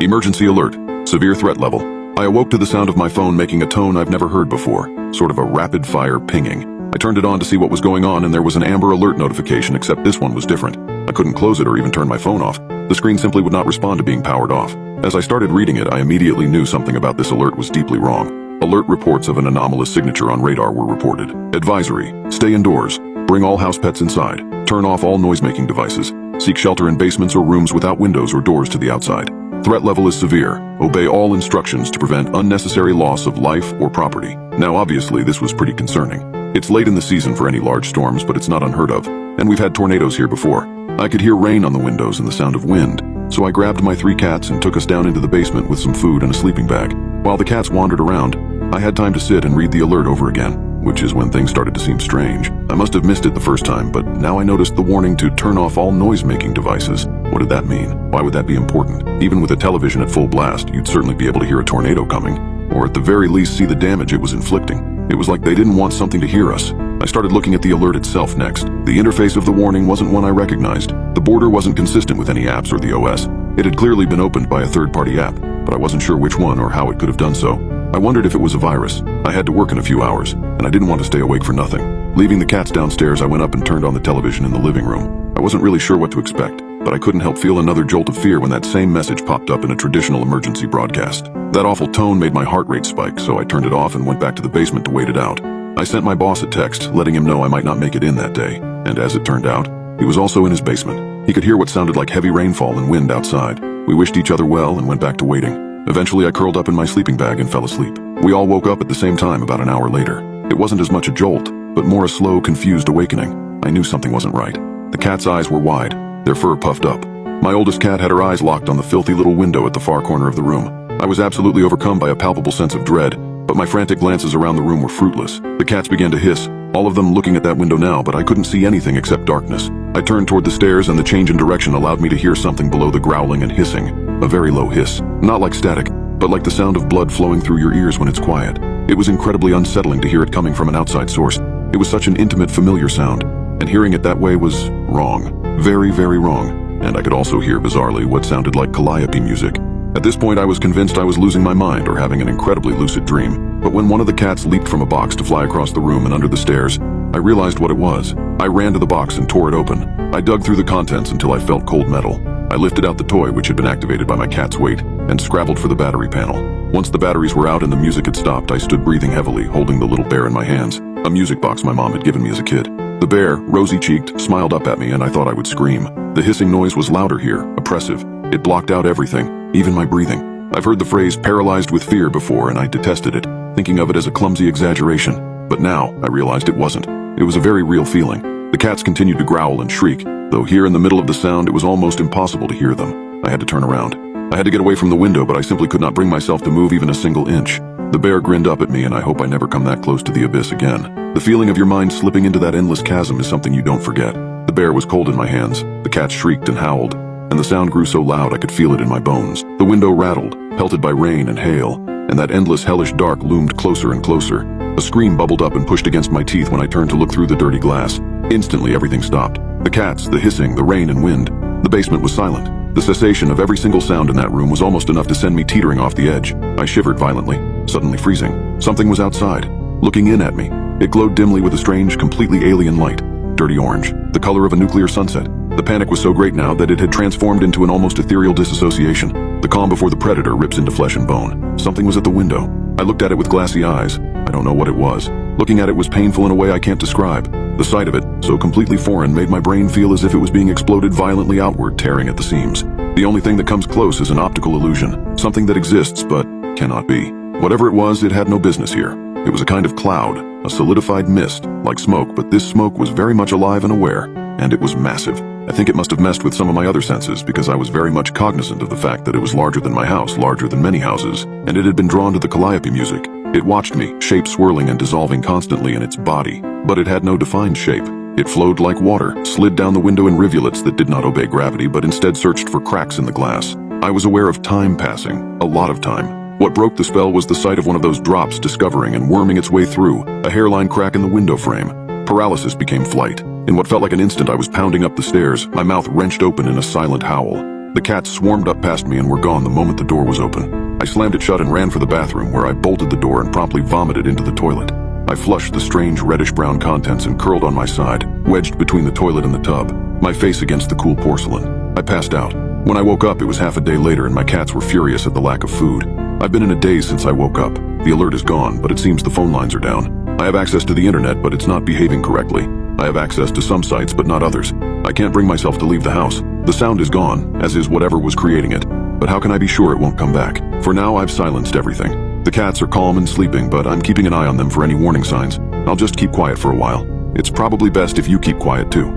Emergency alert. Severe threat level. I awoke to the sound of my phone making a tone I've never heard before, sort of a rapid-fire pinging. I turned it on to see what was going on, and there was an Amber Alert notification, except this one was different. I couldn't close it or even turn my phone off. The screen simply would not respond to being powered off. As I started reading it, I immediately knew something about this alert was deeply wrong. Alert reports of an anomalous signature on radar were reported. Advisory: stay indoors. Bring all house pets inside. Turn off all noise-making devices. Seek shelter in basements or rooms without windows or doors to the outside. Threat level is severe. Obey all instructions to prevent unnecessary loss of life or property. Now, obviously, this was pretty concerning. It's late in the season for any large storms, but it's not unheard of. And we've had tornadoes here before. I could hear rain on the windows and the sound of wind. So I grabbed my 3 cats and took us down into the basement with some food and a sleeping bag. While the cats wandered around, I had time to sit and read the alert over again, which is when things started to seem strange. I must have missed it the first time, but now I noticed the warning to turn off all noise-making devices. What did that mean? Why would that be important? Even with a television at full blast, you'd certainly be able to hear a tornado coming, or at the very least see the damage it was inflicting. It was like they didn't want something to hear us. I started looking at the alert itself next. The interface of the warning wasn't one I recognized. The border wasn't consistent with any apps or the OS. It had clearly been opened by a third-party app, but I wasn't sure which one or how it could have done so. I wondered if it was a virus. I had to work in a few hours, and I didn't want to stay awake for nothing. Leaving the cats downstairs, I went up and turned on the television in the living room. I wasn't really sure what to expect, but I couldn't help feel another jolt of fear when that same message popped up in a traditional emergency broadcast. That awful tone made my heart rate spike, so I turned it off and went back to the basement to wait it out. I sent my boss a text, letting him know I might not make it in that day, and as it turned out, he was also in his basement. He could hear what sounded like heavy rainfall and wind outside. We wished each other well and went back to waiting. Eventually, I curled up in my sleeping bag and fell asleep. We all woke up at the same time about an hour later. It wasn't as much a jolt, but more a slow, confused awakening. I knew something wasn't right. The cat's eyes were wide, their fur puffed up. My oldest cat had her eyes locked on the filthy little window at the far corner of the room. I was absolutely overcome by a palpable sense of dread, but my frantic glances around the room were fruitless. The cats began to hiss, all of them looking at that window now, but I couldn't see anything except darkness. I turned toward the stairs, and the change in direction allowed me to hear something below the growling and hissing. A very low hiss, not like static, but like the sound of blood flowing through your ears when it's quiet. It was incredibly unsettling to hear it coming from an outside source. It was such an intimate, familiar sound, and hearing it that way was wrong. Very, very wrong. And I could also hear, bizarrely, what sounded like calliope music. At this point, I was convinced I was losing my mind or having an incredibly lucid dream. But when one of the cats leaped from a box to fly across the room and under the stairs, I realized what it was. I ran to the box and tore it open. I dug through the contents until I felt cold metal. I lifted out the toy, which had been activated by my cat's weight, and scrabbled for the battery panel. Once the batteries were out and the music had stopped, I stood breathing heavily, holding the little bear in my hands, a music box my mom had given me as a kid. The bear, rosy-cheeked, smiled up at me, and I thought I would scream. The hissing noise was louder here, oppressive. It blocked out everything, even my breathing. I've heard the phrase paralyzed with fear before, and I detested it, thinking of it as a clumsy exaggeration. But now, I realized it wasn't. It was a very real feeling. The cats continued to growl and shriek, though here in the middle of the sound it was almost impossible to hear them. I had to turn around. I had to get away from the window, but I simply could not bring myself to move even a single inch. The bear grinned up at me, and I hope I never come that close to the abyss again. The feeling of your mind slipping into that endless chasm is something you don't forget. The bear was cold in my hands. The cat shrieked and howled, and the sound grew so loud I could feel it in my bones. The window rattled, pelted by rain and hail, and that endless hellish dark loomed closer and closer. A scream bubbled up and pushed against my teeth when I turned to look through the dirty glass. Instantly, everything stopped. The cats, the hissing, the rain and wind. The basement was silent. The cessation of every single sound in that room was almost enough to send me teetering off the edge. I shivered violently, suddenly freezing. Something was outside, looking in at me. It glowed dimly with a strange, completely alien light. Dirty orange, the color of a nuclear sunset. The panic was so great now that it had transformed into an almost ethereal disassociation. The calm before the predator rips into flesh and bone. Something was at the window. I looked at it with glassy eyes. I don't know what it was. Looking at it was painful in a way I can't describe. The sight of it, so completely foreign, made my brain feel as if it was being exploded violently outward, tearing at the seams. The only thing that comes close is an optical illusion, something that exists but cannot be. Whatever it was, it had no business here. It was a kind of cloud, a solidified mist, like smoke, but this smoke was very much alive and aware, and it was massive. I think it must have messed with some of my other senses, because I was very much cognizant of the fact that it was larger than my house, larger than many houses, and it had been drawn to the calliope music. It watched me, shape swirling and dissolving constantly in its body, but it had no defined shape. It flowed like water, slid down the window in rivulets that did not obey gravity, but instead searched for cracks in the glass. I was aware of time passing, a lot of time. What broke the spell was the sight of one of those drops discovering and worming its way through, a hairline crack in the window frame. Paralysis became flight. In what felt like an instant, I was pounding up the stairs, my mouth wrenched open in a silent howl. The cats swarmed up past me and were gone the moment the door was open. I slammed it shut and ran for the bathroom, where I bolted the door and promptly vomited into the toilet. I flushed the strange reddish-brown contents and curled on my side, wedged between the toilet and the tub, my face against the cool porcelain. I passed out. When I woke up, it was half a day later and my cats were furious at the lack of food. I've been in a daze since I woke up. The alert is gone, but it seems the phone lines are down. I have access to the internet, but it's not behaving correctly. I have access to some sites, but not others. I can't bring myself to leave the house. The sound is gone, as is whatever was creating it. But how can I be sure it won't come back? For now, I've silenced everything. The cats are calm and sleeping, but I'm keeping an eye on them for any warning signs. I'll just keep quiet for a while. It's probably best if you keep quiet too.